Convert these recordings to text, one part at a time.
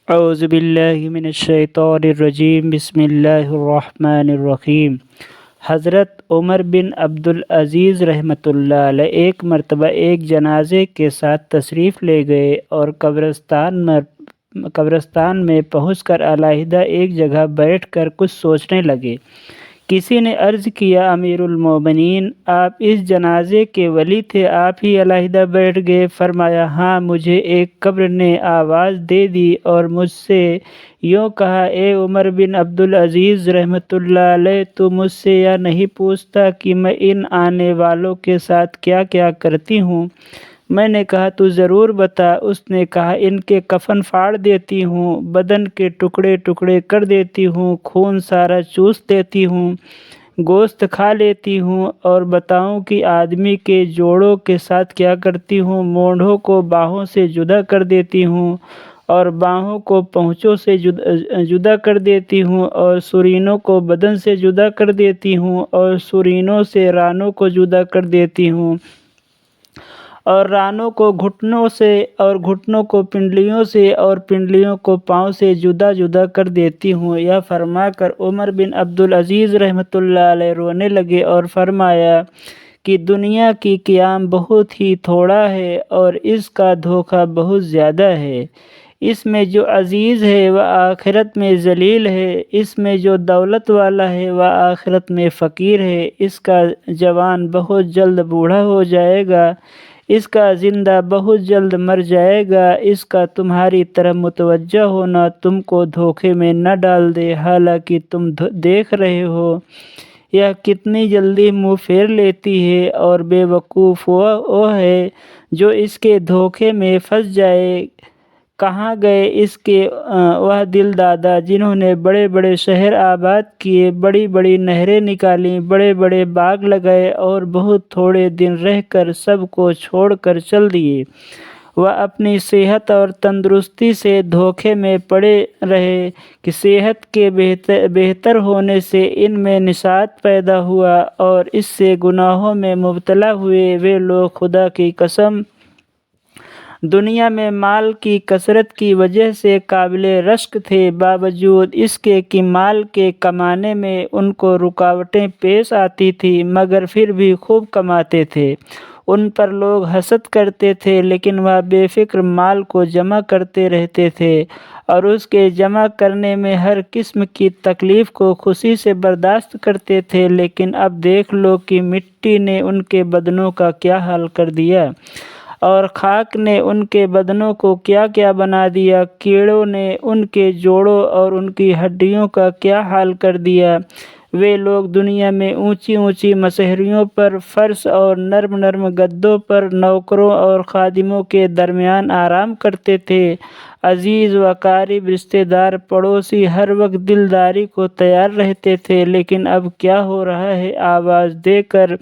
اعوذ باللہ من الشیطان الرجیم بسم اللہ الرحمن الرحیم۔ حضرت عمر بن عبدالعزیز رحمۃ اللہ علیہ ایک مرتبہ ایک جنازے کے ساتھ تشریف لے گئے اور قبرستان میں پہنچ کر علیحدہ ایک جگہ بیٹھ کر کچھ سوچنے لگے۔ کسی نے عرض کیا، امیر المومنین، آپ اس جنازے کے ولی تھے، آپ ہی علیحدہ بیٹھ گئے؟ فرمایا، ہاں، مجھے ایک قبر نے آواز دے دی اور مجھ سے یوں کہا، اے عمر بن عبدالعزیز رحمۃ اللہ علیہ، تو مجھ سے یہ نہیں پوچھتا کہ میں ان آنے والوں کے ساتھ کیا کیا کرتی ہوں؟ میں نے کہا، تو ضرور بتا۔ اس نے کہا، ان کے کفن پھاڑ دیتی ہوں، بدن کے ٹکڑے ٹکڑے کر دیتی ہوں، خون سارا چوس دیتی ہوں، گوشت کھا لیتی ہوں، اور بتاؤں کہ آدمی کے جوڑوں کے ساتھ کیا کرتی ہوں؟ مونڈھوں کو باہوں سے جدا کر دیتی ہوں، اور باہوں کو پونچھوں سے جدا کر دیتی ہوں، اور سرینوں کو بدن سے جدا کر دیتی ہوں، اور سرینوں سے رانوں کو جدا کر دیتی ہوں، اور رانوں کو گھٹنوں سے، اور گھٹنوں کو پنڈلیوں سے، اور پنڈلیوں کو پاؤں سے جدا جدا کر دیتی ہوں۔ یہ فرما کر عمر بن عبدالعزیز رحمۃ اللہ علیہ رونے لگے اور فرمایا کہ دنیا کی قیام بہت ہی تھوڑا ہے اور اس کا دھوکہ بہت زیادہ ہے۔ اس میں جو عزیز ہے وہ آخرت میں ذلیل ہے، اس میں جو دولت والا ہے وہ آخرت میں فقیر ہے، اس کا جوان بہت جلد بوڑھا ہو جائے گا، اس کا زندہ بہت جلد مر جائے گا، اس کا تمہاری طرف متوجہ ہونا تم کو دھوکے میں نہ ڈال دے، حالانکہ تم دیکھ رہے ہو یہ کتنی جلدی منہ پھیر لیتی ہے، اور بے وقوف وہ ہے جو اس کے دھوکے میں پھنس جائے۔ کہاں گئے اس کے وہ دل دادا جنہوں نے بڑے بڑے شہر آباد کیے، بڑی بڑی نہریں نکالیں، بڑے بڑے باغ لگائے، اور بہت تھوڑے دن رہ کر سب کو چھوڑ کر چل دیے؟ وہ اپنی صحت اور تندرستی سے دھوکے میں پڑے رہے کہ صحت کے بہتر ہونے سے ان میں نشاط پیدا ہوا، اور اس سے گناہوں میں مبتلا ہوئے۔ وہ لوگ خدا کی قسم دنیا میں مال کی کثرت کی وجہ سے قابل رشک تھے، باوجود اس کے کہ مال کے کمانے میں ان کو رکاوٹیں پیش آتی تھیں، مگر پھر بھی خوب کماتے تھے۔ ان پر لوگ حسد کرتے تھے، لیکن وہ بے فکر مال کو جمع کرتے رہتے تھے، اور اس کے جمع کرنے میں ہر قسم کی تکلیف کو خوشی سے برداشت کرتے تھے۔ لیکن اب دیکھ لو کہ مٹی نے ان کے بدنوں کا کیا حال کر دیا، اور خاک نے ان کے بدنوں کو کیا کیا بنا دیا، کیڑوں نے ان کے جوڑوں اور ان کی ہڈیوں کا کیا حال کر دیا۔ وہ لوگ دنیا میں اونچی اونچی مسہریوں پر، فرش اور نرم نرم گدوں پر، نوکروں اور خادموں کے درمیان آرام کرتے تھے۔ عزیز و قریب، رشتہ دار، پڑوسی ہر وقت دلداری کو تیار رہتے تھے، لیکن اب کیا ہو رہا ہے؟ آواز دے کر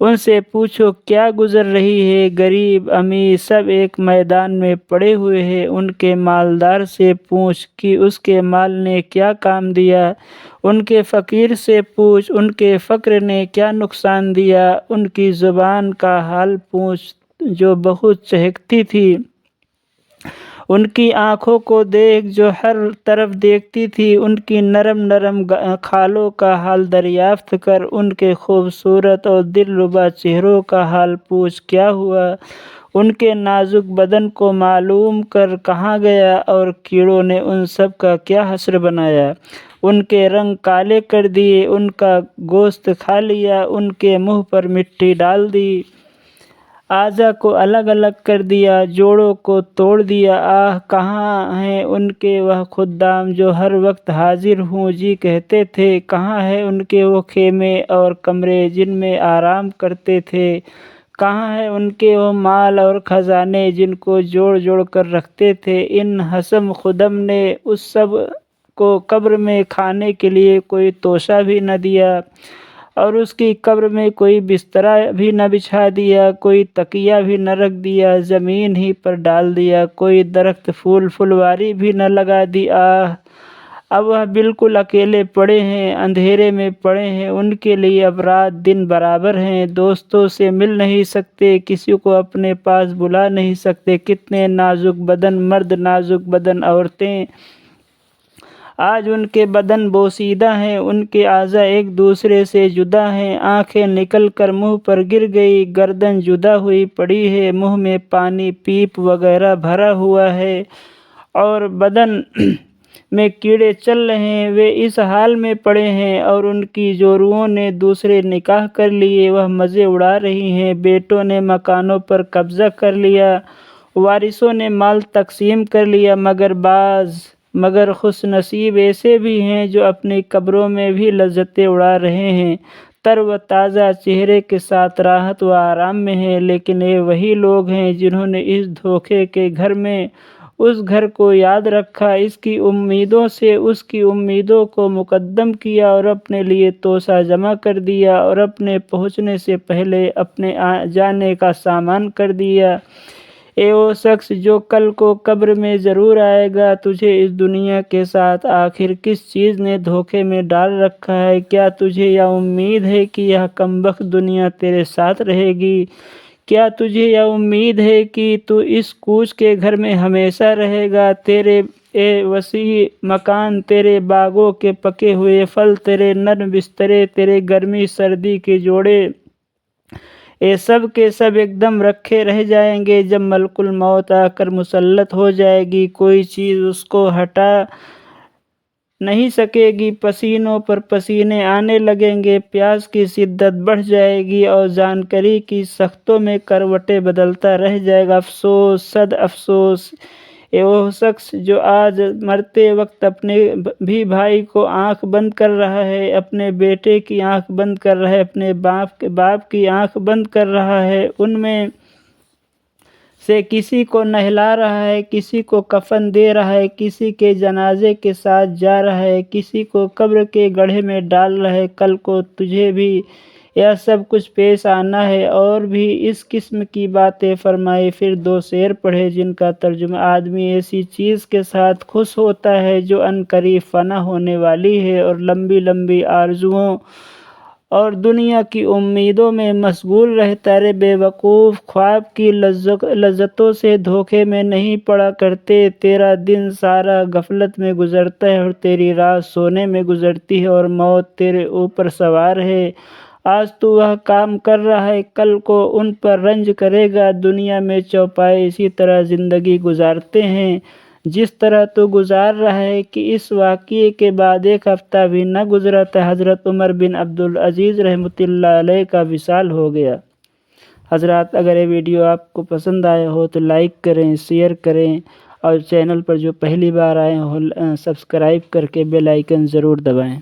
ان سے پوچھو کیا گزر رہی ہے۔ غریب امیر سب ایک میدان میں پڑے ہوئے ہیں۔ ان کے مالدار سے پوچھ کہ اس کے مال نے کیا کام دیا، ان کے فقیر سے پوچھ ان کے فقر نے کیا نقصان دیا، ان کی زبان کا حال پوچھ جو بہت چہکتی تھی، ان کی آنکھوں کو دیکھ جو ہر طرف دیکھتی تھی، ان کی نرم نرم کھالوں کا حال دریافت کر، ان کے خوبصورت اور دلربا چہروں کا حال پوچھ کیا ہوا، ان کے نازک بدن کو معلوم کر کہاں گیا، اور کیڑوں نے ان سب کا کیا حشر بنایا، ان کے رنگ کالے کر دیے، ان کا گوشت کھا لیا، ان کے منہ پر مٹی ڈال دی، اعضاء کو الگ الگ کر دیا، جوڑوں کو توڑ دیا۔ آہ، کہاں ہیں ان کے وہ خدام جو ہر وقت حاضر ہوں جی کہتے تھے؟ کہاں ہیں ان کے وہ خیمے اور کمرے جن میں آرام کرتے تھے؟ کہاں ہیں ان کے وہ مال اور خزانے جن کو جوڑ جوڑ کر رکھتے تھے؟ ان حشم خدم نے اس سب کو قبر میں کھانے کے لیے کوئی توشہ بھی نہ دیا، اور اس کی قبر میں کوئی بسترا بھی نہ بچھا دیا، کوئی تکیہ بھی نہ رکھ دیا، زمین ہی پر ڈال دیا، کوئی درخت پھول پھلواری بھی نہ لگا دی۔ آہ، اب وہ بالکل اکیلے پڑے ہیں، اندھیرے میں پڑے ہیں، ان کے لیے اب رات دن برابر ہیں، دوستوں سے مل نہیں سکتے، کسی کو اپنے پاس بلا نہیں سکتے۔ کتنے نازک بدن مرد، نازک بدن عورتیں، آج ان کے بدن بوسیدہ ہیں، ان کے اعضاء ایک دوسرے سے جدا ہیں، آنکھیں نکل کر منہ پر گر گئی، گردن جدا ہوئی پڑی ہے، منہ میں پانی، پیپ وغیرہ بھرا ہوا ہے اور بدن میں کیڑے چل رہے ہیں۔ وہ اس حال میں پڑے ہیں اور ان کی جوروؤں نے دوسرے نکاح کر لیے، وہ مزے اڑا رہی ہیں، بیٹوں نے مکانوں پر قبضہ کر لیا، وارثوں نے مال تقسیم کر لیا، مگر خوش نصیب ایسے بھی ہیں جو اپنی قبروں میں بھی لذتیں اڑا رہے ہیں، تر و تازہ چہرے کے ساتھ راحت و آرام میں ہیں۔ لیکن یہ وہی لوگ ہیں جنہوں نے اس دھوکے کے گھر میں اس گھر کو یاد رکھا، اس کی امیدوں سے اس کی امیدوں کو مقدم کیا اور اپنے لیے توشہ جمع کر دیا اور اپنے پہنچنے سے پہلے اپنے جانے کا سامان کر دیا۔ اے وہ شخص جو کل کو قبر میں ضرور آئے گا، تجھے اس دنیا کے ساتھ آخر کس چیز نے دھوکے میں ڈال رکھا ہے؟ کیا تجھے یہ امید ہے کہ یہ کمبخت دنیا تیرے ساتھ رہے گی؟ کیا تجھے یہ امید ہے کہ تو اس کوچ کے گھر میں ہمیشہ رہے گا؟ تیرے وسیع مکان، تیرے باغوں کے پکے ہوئے پھل، تیرے نرم بسترے، تیرے گرمی سردی کے جوڑے، یہ سب کے سب ایک دم رکھے رہ جائیں گے۔ جب ملک الموت آ کر مسلط ہو جائے گی، کوئی چیز اس کو ہٹا نہیں سکے گی، پسینوں پر پسینے آنے لگیں گے، پیاس کی شدت بڑھ جائے گی اور جانکاری کی سختیوں میں کروٹیں بدلتا رہ جائے گا۔ افسوس، صد افسوس! اے وہ شخص جو آج مرتے وقت اپنے بھی بھائی کو آنکھ بند کر رہا ہے، اپنے بیٹے کی آنکھ بند کر رہا ہے، اپنے باپ کی آنکھ بند کر رہا ہے، ان میں سے کسی کو نہلا رہا ہے، کسی کو کفن دے رہا ہے، کسی کے جنازے کے ساتھ جا رہا ہے، کسی کو قبر کے گڑھے میں ڈال رہا ہے۔ کل کو تجھے بھی یہ سب کچھ پیش آنا ہے۔ اور بھی اس قسم کی باتیں فرمائی۔ پھر 2 شعر پڑھے جن کا ترجمہ: آدمی ایسی چیز کے ساتھ خوش ہوتا ہے جو عنقریب فنا ہونے والی ہے اور لمبی لمبی آرزوؤں اور دنیا کی امیدوں میں مشغول رہتا ہے۔ بے وقوف! خواب کی لذتوں سے دھوکے میں نہیں پڑا کرتے۔ تیرا دن سارا غفلت میں گزرتا ہے اور تیری رات سونے میں گزرتی ہے اور موت تیرے اوپر سوار ہے۔ آج تو وہ کام کر رہا ہے، کل کو ان پر رنج کرے گا۔ دنیا میں چوپائے اسی طرح زندگی گزارتے ہیں جس طرح تو گزار رہا ہے کہ اس واقعے کے بعد 1 ہفتہ بھی نہ گزرا تھا حضرت عمر بن عبدالعزیز رحمۃ اللہ علیہ کا وصال ہو گیا۔ حضرات، اگر یہ ویڈیو آپ کو پسند آیا ہو تو لائک کریں، شیئر کریں اور چینل پر جو پہلی بار آئے ہوں سبسکرائب کر کے بیل آئیکن ضرور دبائیں۔